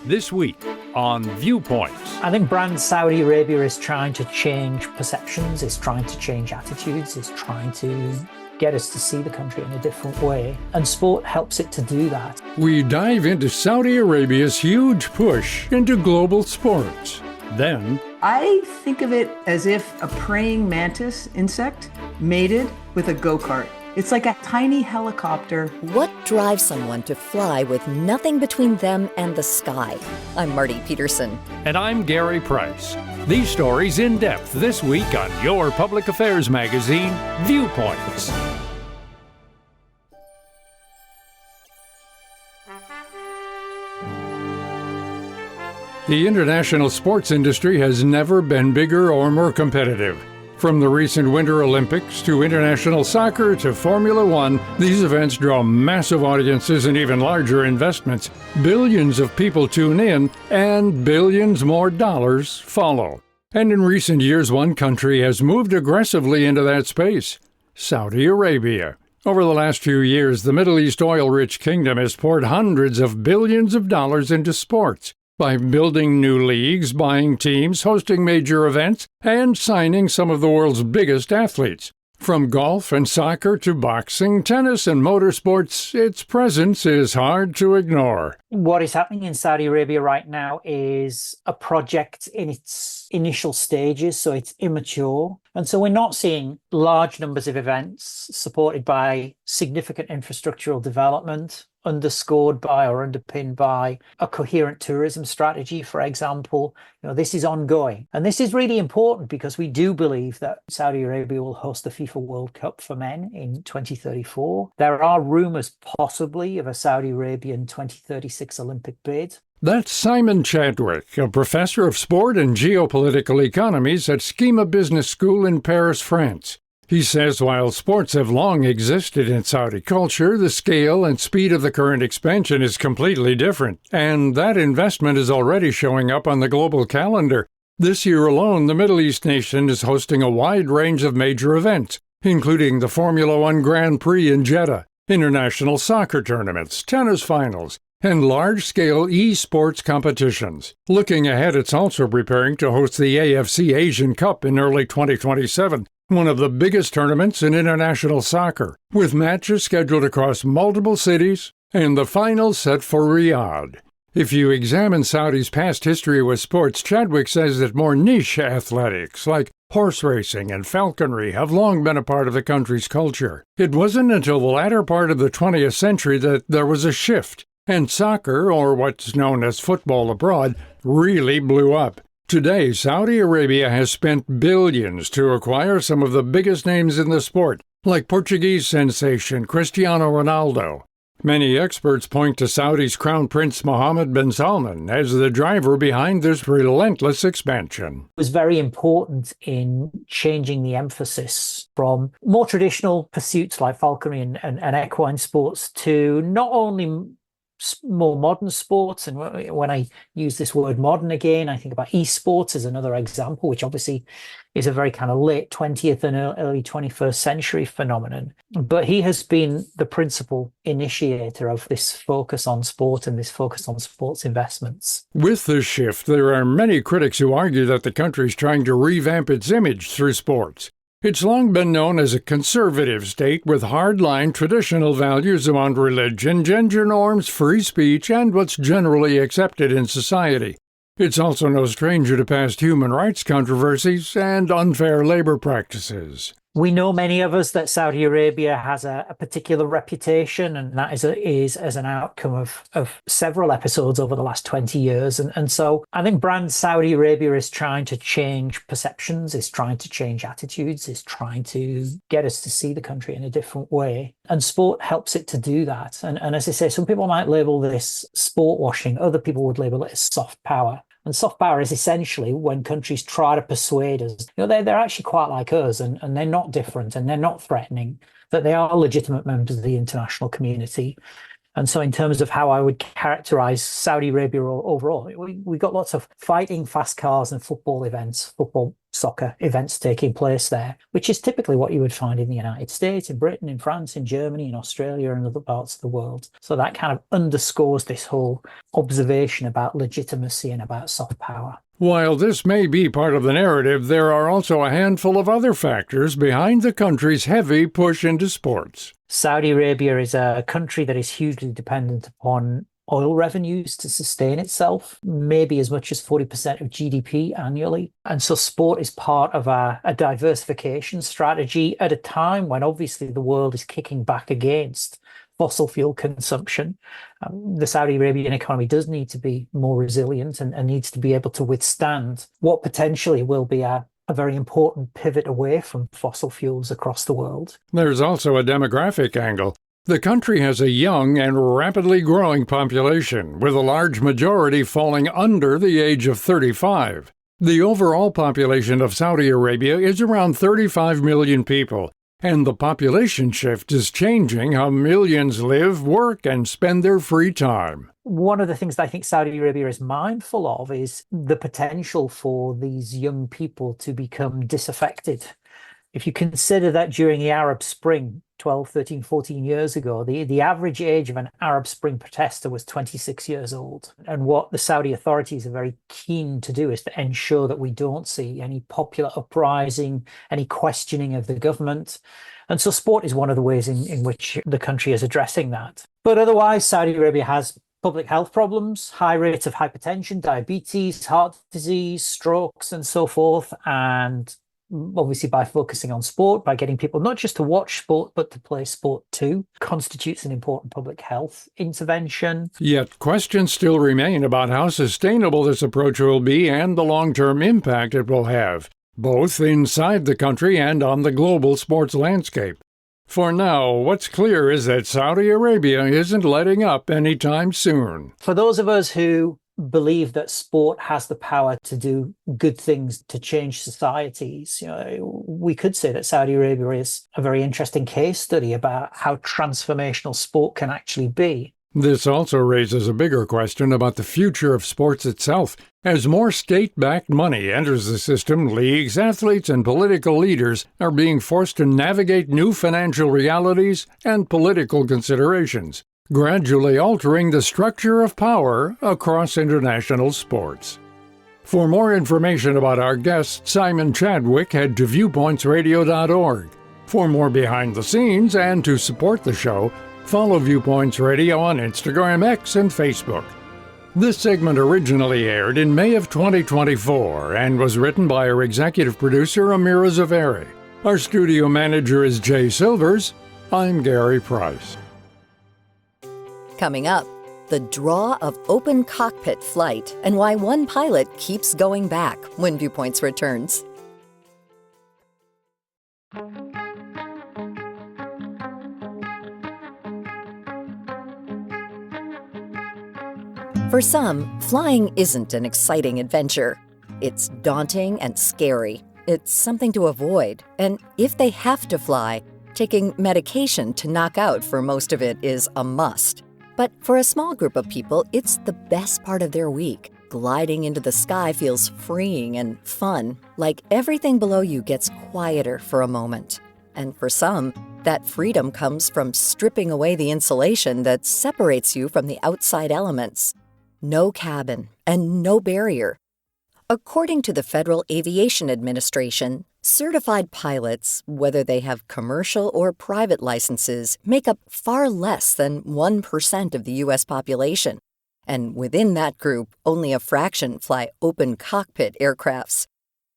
This week on Viewpoints. I think brand Saudi Arabia is trying to change perceptions, is trying to change attitudes, is trying to get us to see the country in a different way. And sport helps it to do that. We dive into Saudi Arabia's huge push into global sports. Then, I think of it as if a praying mantis insect mated with a go-kart. It's like a tiny helicopter. What drives someone to fly with nothing between them and the sky? I'm Marty Peterson. And I'm Gary Price. These stories in depth this week on your public affairs magazine, Viewpoints. the international sports industry has never been bigger or more competitive. From the recent Winter Olympics to international soccer to Formula One, these events draw massive audiences and even larger investments. Billions of people tune in, and billions more dollars follow. And in recent years, one country has moved aggressively into that space: Saudi Arabia. Over the last few years, the Middle East oil-rich kingdom has poured hundreds of billions of dollars into sports by building new leagues, buying teams, hosting major events, and signing some of the world's biggest athletes. From golf and soccer to boxing, tennis, and motorsports, its presence is hard to ignore. What is happening in Saudi Arabia right now is a project in its initial stages, so it's immature. And so we're not seeing large numbers of events supported by significant infrastructural development, underscored by or underpinned by a coherent tourism strategy, for example. This is ongoing. And this is really important because we do believe that Saudi Arabia will host the FIFA World Cup for men in 2034. There are rumors possibly of a Saudi Arabian 2036 Olympic bid. That's Simon Chadwick, a professor of sport and geopolitical economies at Skema Business School in Paris, France. He says while sports have long existed in Saudi culture, the scale and speed of the current expansion is completely different, and that investment is already showing up on the global calendar. This year alone, the Middle East nation is hosting a wide range of major events, including the Formula One Grand Prix in Jeddah, international soccer tournaments, tennis finals, and large-scale e-sports competitions. Looking ahead, it's also preparing to host the AFC Asian Cup in early 2027, one of the biggest tournaments in international soccer, with matches scheduled across multiple cities and the final set for Riyadh. If you examine Saudi's past history with sports, Chadwick says that more niche athletics like horse racing and falconry have long been a part of the country's culture. It wasn't until the latter part of the 20th century that there was a shift, and soccer, or what's known as football abroad, really blew up. Today, Saudi Arabia has spent billions to acquire some of the biggest names in the sport, like Portuguese sensation Cristiano Ronaldo. Many experts point to Saudi's Crown Prince Mohammed bin Salman as the driver behind this relentless expansion. It was very important in changing the emphasis from more traditional pursuits like falconry and equine sports to not only more modern sports. And when I use this word modern again, I think about esports as another example, which obviously is a very kind of late 20th and early 21st century phenomenon. But he has been the principal initiator of this focus on sport and this focus on sports investments. With this shift, there are many critics who argue that the country is trying to revamp its image through sports. It's long been known as a conservative state with hardline traditional values around religion, gender norms, free speech, and what's generally accepted in society. It's also no stranger to past human rights controversies and unfair labor practices. We know, many of us, that Saudi Arabia has a particular reputation, and that is as an outcome of several episodes over the last 20 years. And so I think brand Saudi Arabia is trying to change perceptions, is trying to change attitudes, is trying to get us to see the country in a different way. And sport helps it to do that. And as I say, some people might label this sport washing, other people would label it as soft power. And soft power is essentially when countries try to persuade us, they're actually quite like us, and they're not different and they're not threatening, that they are legitimate members of the international community. And so in terms of how I would characterize Saudi Arabia overall, we got lots of fighting fast cars and football events, football soccer events taking place there, which is typically what you would find in the United States, in Britain, in France, in Germany, in Australia, and other parts of the world. So that kind of underscores this whole observation about legitimacy and about soft power. While this may be part of the narrative, there are also a handful of other factors behind the country's heavy push into sports. Saudi Arabia is a country that is hugely dependent upon oil revenues to sustain itself, maybe as much as 40% of GDP annually. And so sport is part of a diversification strategy at a time when obviously the world is kicking back against fossil fuel consumption. The Saudi Arabian economy does need to be more resilient and needs to be able to withstand what potentially will be a very important pivot away from fossil fuels across the world. There's also a demographic angle. The country has a young and rapidly growing population, with a large majority falling under the age of 35. The overall population of Saudi Arabia is around 35 million people, and the population shift is changing how millions live, work, and spend their free time. One of the things that I think Saudi Arabia is mindful of is the potential for these young people to become disaffected. If you consider that during the Arab Spring, 12, 13, 14 years ago, the average age of an Arab Spring protester was 26 years old. And what the Saudi authorities are very keen to do is to ensure that we don't see any popular uprising, any questioning of the government. And so sport is one of the ways in which the country is addressing that. But otherwise, Saudi Arabia has public health problems, high rates of hypertension, diabetes, heart disease, strokes, and so forth. And obviously by focusing on sport, by getting people not just to watch sport, but to play sport too, constitutes an important public health intervention. Yet questions still remain about how sustainable this approach will be and the long-term impact it will have, both inside the country and on the global sports landscape. For now, what's clear is that Saudi Arabia isn't letting up anytime soon. For those of us who believe that sport has the power to do good things to change societies, we could say that Saudi Arabia is a very interesting case study about how transformational sport can actually be. This also raises a bigger question about the future of sports itself. As more state-backed money enters the system, leagues, athletes, and political leaders are being forced to navigate new financial realities and political considerations, gradually altering the structure of power across international sports. For more information about our guest, Simon Chadwick, head to viewpointsradio.org. For more behind the scenes and to support the show, follow Viewpoints Radio on Instagram, X, and Facebook. This segment originally aired in May of 2024 and was written by our executive producer, Amira Zaveri. Our studio manager is Jay Silvers. I'm Gary Price. Coming up, the draw of open cockpit flight and why one pilot keeps going back when Viewpoints returns. For some, flying isn't an exciting adventure. It's daunting and scary. It's something to avoid. And if they have to fly, taking medication to knock out for most of it is a must. But for a small group of people, it's the best part of their week. Gliding into the sky feels freeing and fun, like everything below you gets quieter for a moment. And for some, that freedom comes from stripping away the insulation that separates you from the outside elements. No cabin and no barrier. According to the Federal Aviation Administration, certified pilots, whether they have commercial or private licenses, make up far less than 1% of the U.S. population. And within that group, only a fraction fly open cockpit aircrafts.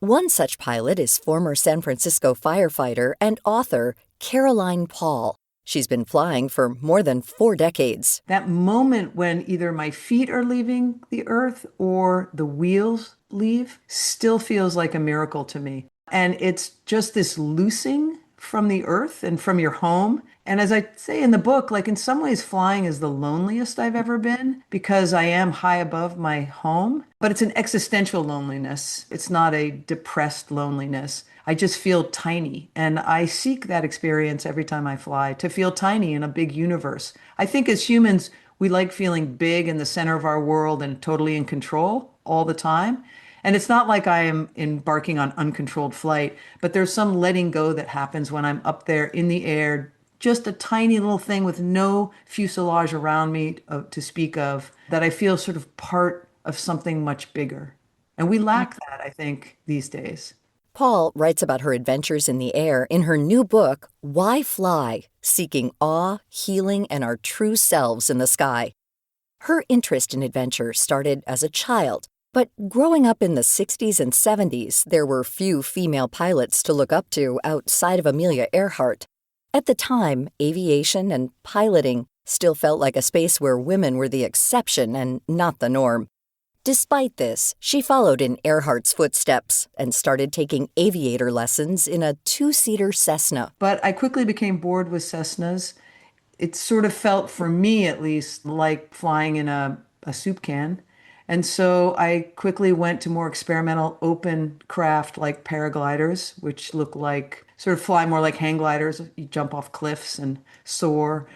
One such pilot is former San Francisco firefighter and author Caroline Paul. She's been flying for more than 4 decades. That moment when either my feet are leaving the earth or the wheels leave still feels like a miracle to me. And it's just this loosing from the earth and from your home. And as I say in the book, like in some ways flying is the loneliest I've ever been because I am high above my home, but it's an existential loneliness. It's not a depressed loneliness. I just feel tiny. And I seek that experience every time I fly, to feel tiny in a big universe. I think as humans, we like feeling big in the center of our world and totally in control all the time. And it's not like I am embarking on uncontrolled flight, but there's some letting go that happens when I'm up there in the air, just a tiny little thing with no fuselage around me to speak of, that I feel sort of part of something much bigger. And we lack that, I think, these days. Paul writes about her adventures in the air in her new book, Why Fly? Seeking Awe, Healing, and Our True Selves in the Sky. Her interest in adventure started as a child, but growing up in the 60s and 70s, there were few female pilots to look up to outside of Amelia Earhart. At the time, aviation and piloting still felt like a space where women were the exception and not the norm. Despite this, she followed in Earhart's footsteps and started taking aviator lessons in a two-seater Cessna. But I quickly became bored with Cessnas. It sort of felt, for me at least, like flying in a soup can. And so I quickly went to more experimental open craft like paragliders, which look like, sort of fly more like hang gliders. You jump off cliffs and soar.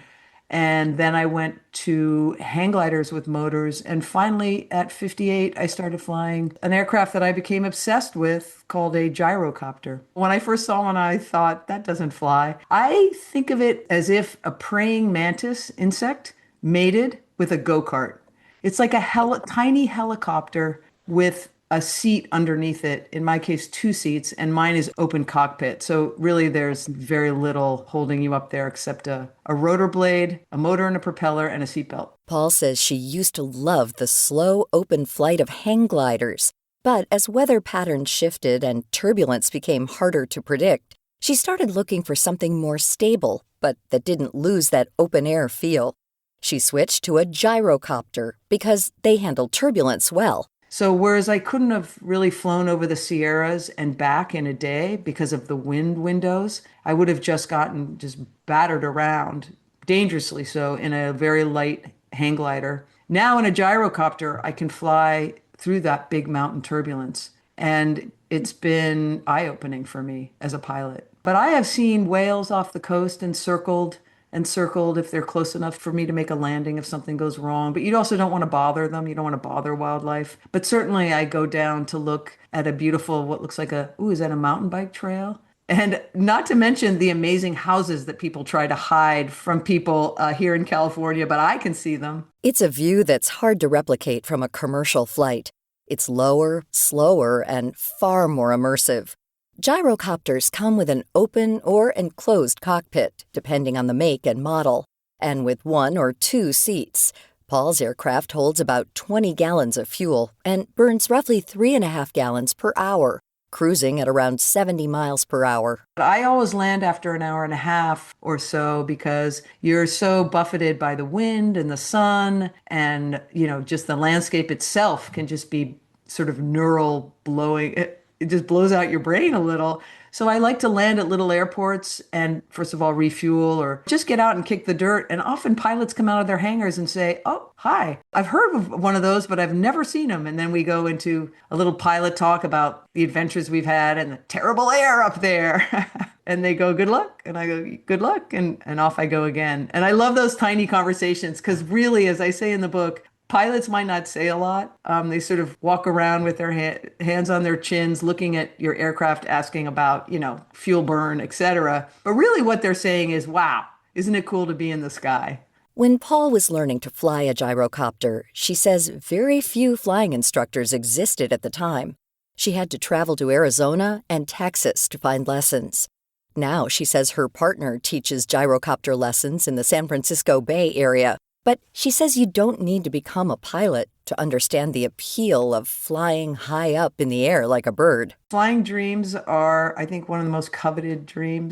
And then I went to hang gliders with motors. And finally, at 58, I started flying an aircraft that I became obsessed with called a gyrocopter. When I first saw one, I thought, that doesn't fly. I think of it as if a praying mantis insect mated with a go-kart. It's like a tiny helicopter with a seat underneath it, in my case, 2 seats, and mine is open cockpit. So really there's very little holding you up there except a rotor blade, a motor and a propeller, and a seatbelt. Paul says she used to love the slow, open flight of hang gliders. But as weather patterns shifted and turbulence became harder to predict, she started looking for something more stable, but that didn't lose that open-air feel. She switched to a gyrocopter because they handled turbulence well. So whereas I couldn't have really flown over the Sierras and back in a day because of the wind windows, I would have just gotten battered around, dangerously so, in a very light hang glider. Now in a gyrocopter, I can fly through that big mountain turbulence. And it's been eye-opening for me as a pilot. But I have seen whales off the coast and circled if they're close enough for me to make a landing if something goes wrong. But you also don't want to bother them. You don't want to bother wildlife. But certainly I go down to look at a beautiful, what looks like is that a mountain bike trail? And not to mention the amazing houses that people try to hide from people here in California, but I can see them. It's a view that's hard to replicate from a commercial flight. It's lower, slower, and far more immersive. Gyrocopters come with an open or enclosed cockpit, depending on the make and model, and with 1 or 2 seats. Paul's aircraft holds about 20 gallons of fuel and burns roughly 3.5 gallons per hour, cruising at around 70 miles per hour. I always land after an hour and a half or so because you're so buffeted by the wind and the sun, and just the landscape itself can just be sort of neural blowing. It just blows out your brain a little. So I like to land at little airports and, first of all, refuel or just get out and kick the dirt. And often pilots come out of their hangars and say, oh, hi, I've heard of one of those, but I've never seen them. And then we go into a little pilot talk about the adventures we've had and the terrible air up there. And they go, good luck. And I go, good luck. And off I go again. And I love those tiny conversations because really, as I say in the book, pilots might not say a lot. They sort of walk around with their hands on their chins, looking at your aircraft, asking about, fuel burn, etc. But really what they're saying is, wow, isn't it cool to be in the sky? When Paul was learning to fly a gyrocopter, she says very few flying instructors existed at the time. She had to travel to Arizona and Texas to find lessons. Now she says her partner teaches gyrocopter lessons in the San Francisco Bay Area. But she says you don't need to become a pilot to understand the appeal of flying high up in the air like a bird. Flying dreams are, I think, one of the most coveted dream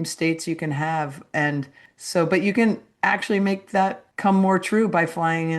states you can have. And so, but you can actually make that come more true by flying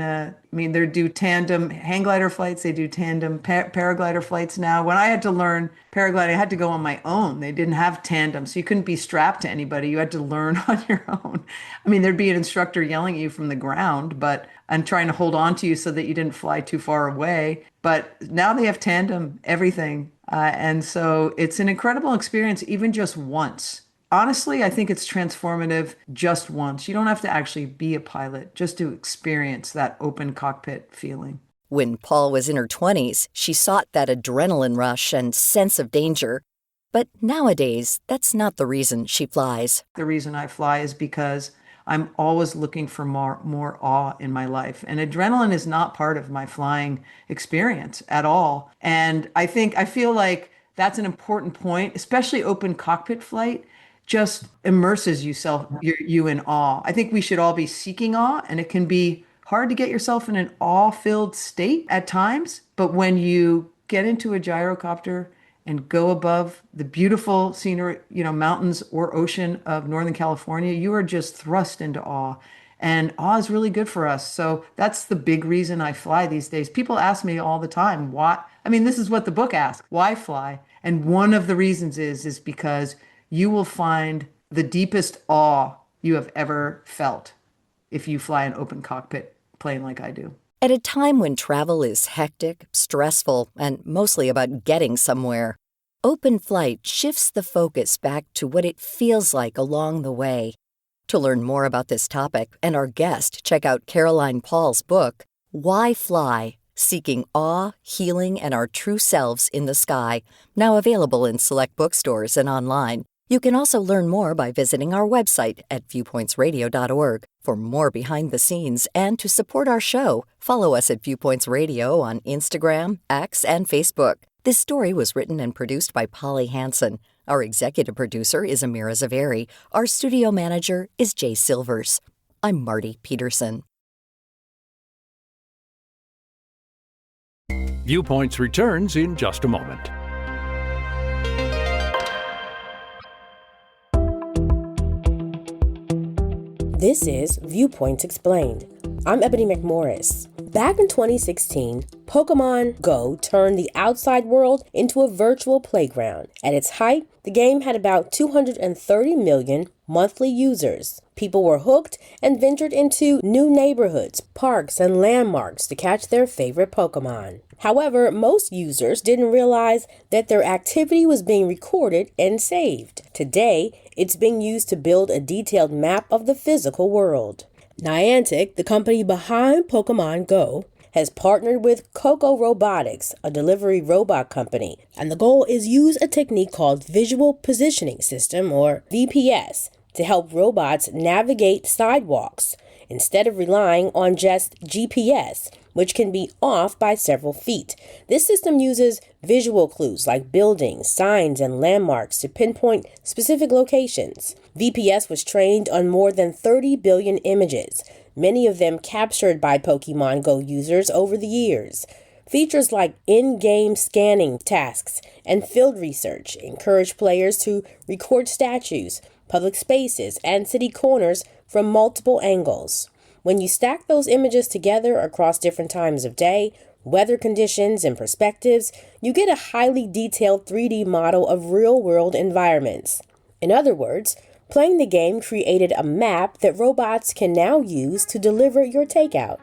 they do tandem hang glider flights, they do tandem paraglider flights now. When I had to learn paragliding, I had to go on my own. They didn't have tandem, so you couldn't be strapped to anybody. You had to learn on your own. There'd be an instructor yelling at you from the ground, and trying to hold on to you so that you didn't fly too far away. But now they have tandem, everything. And so it's an incredible experience, even just once. Honestly, I think it's transformative just once. You don't have to actually be a pilot just to experience that open cockpit feeling. When Paul was in her 20s, she sought that adrenaline rush and sense of danger. But nowadays, that's not the reason she flies. The reason I fly is because I'm always looking for more awe in my life. And adrenaline is not part of my flying experience at all. And I feel like that's an important point, especially open cockpit flight just immerses you in awe. I think we should all be seeking awe, and it can be hard to get yourself in an awe-filled state at times. But when you get into a gyrocopter and go above the beautiful scenery, mountains or ocean of Northern California, you are just thrust into awe. And awe is really good for us. So that's the big reason I fly these days. People ask me all the time, why? I mean, this is what the book asks, why fly? And one of the reasons is because you will find the deepest awe you have ever felt if you fly an open cockpit plane like I do. At a time when travel is hectic, stressful, and mostly about getting somewhere, open flight shifts the focus back to what it feels like along the way. To learn more about this topic and our guest, check out Caroline Paul's book, Why Fly? Seeking Awe, Healing, and Our True Selves in the Sky, now available in select bookstores and online. You can also learn more by visiting our website at viewpointsradio.org. For more behind the scenes and to support our show, follow us at Viewpoints Radio on Instagram, X, and Facebook. This story was written and produced by Polly Hansen. Our executive producer is Amira Zaveri. Our studio manager is Jay Silvers. I'm Marty Peterson. Viewpoints returns in just a moment. This is Viewpoints Explained. I'm Ebony McMorris. Back in 2016, Pokemon Go turned the outside world into a virtual playground. At its height, the game had about 230 million monthly users. People were hooked and ventured into new neighborhoods, parks, and landmarks to catch their favorite Pokemon. However, most users didn't realize that their activity was being recorded and saved. Today, it's being used to build a detailed map of the physical world. Niantic, the company behind Pokemon Go, has partnered with Coco Robotics, a delivery robot company, and the goal is use a technique called Visual Positioning System, or VPS, to help robots navigate sidewalks, instead of relying on just GPS, which can be off by several feet. This system uses visual clues like buildings, signs, and landmarks to pinpoint specific locations. VPS was trained on more than 30 billion images, many of them captured by Pokemon Go users over the years. Features like in-game scanning tasks and field research encourage players to record statues, public spaces, and city corners from multiple angles. When you stack those images together across different times of day, weather conditions, and perspectives, you get a highly detailed 3D model of real-world environments. In other words, playing the game created a map that robots can now use to deliver your takeout.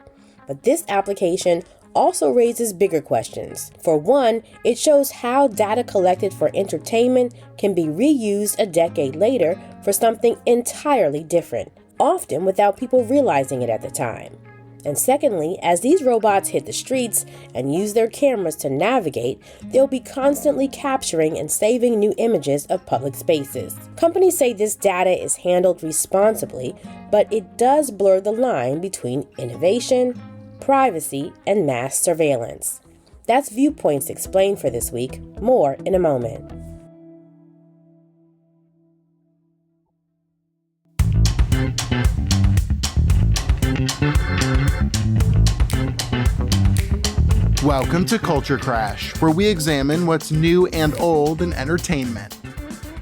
But this application also raises bigger questions. For one, it shows how data collected for entertainment can be reused a decade later for something entirely different, often without people realizing it at the time. And secondly, as these robots hit the streets and use their cameras to navigate, they'll be constantly capturing and saving new images of public spaces. Companies say this data is handled responsibly, but it does blur the line between innovation, privacy, and mass surveillance. That's Viewpoints Explained for this week. More in a moment. Welcome to Culture Crash, where we examine what's new and old in entertainment.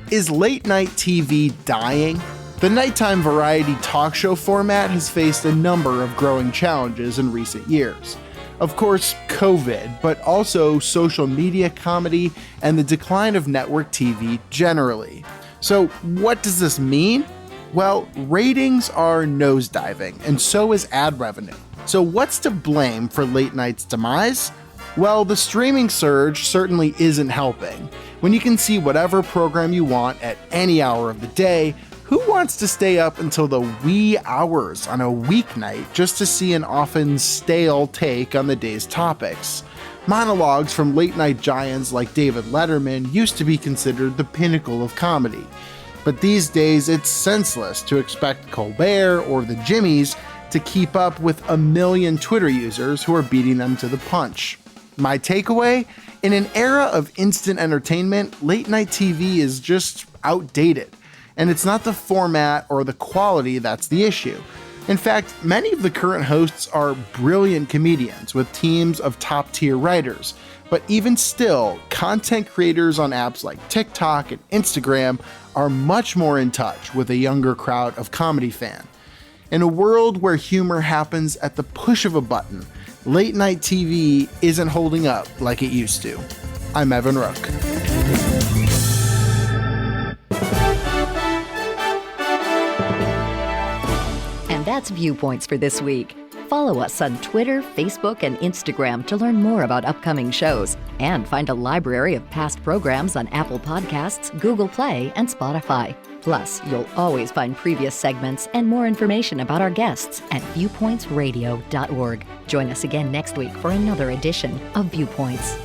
Is late night TV dying? The nighttime variety talk show format has faced a number of growing challenges in recent years. Of course, COVID, but also social media comedy and the decline of network TV generally. So what does this mean? Well, ratings are nosediving, and so is ad revenue. So what's to blame for late night's demise? Well, the streaming surge certainly isn't helping. When you can see whatever program you want at any hour of the day, Who wants to stay up until the wee hours on a weeknight just to see an often stale take on the day's topics? Monologues from late-night giants like David Letterman used to be considered the pinnacle of comedy. But these days, it's senseless to expect Colbert or the Jimmys to keep up with a million Twitter users who are beating them to the punch. My takeaway? In an era of instant entertainment, late-night TV is just outdated. And it's not the format or the quality that's the issue. In fact, many of the current hosts are brilliant comedians with teams of top-tier writers. But even still, content creators on apps like TikTok and Instagram are much more in touch with a younger crowd of comedy fans. In a world where humor happens at the push of a button, late-night TV isn't holding up like it used to. I'm Evan Rook. That's Viewpoints for this week. Follow us on Twitter, Facebook, and Instagram to learn more about upcoming shows and find a library of past programs on Apple Podcasts, Google Play, and Spotify. Plus, you'll always find previous segments and more information about our guests at viewpointsradio.org. Join us again next week for another edition of Viewpoints.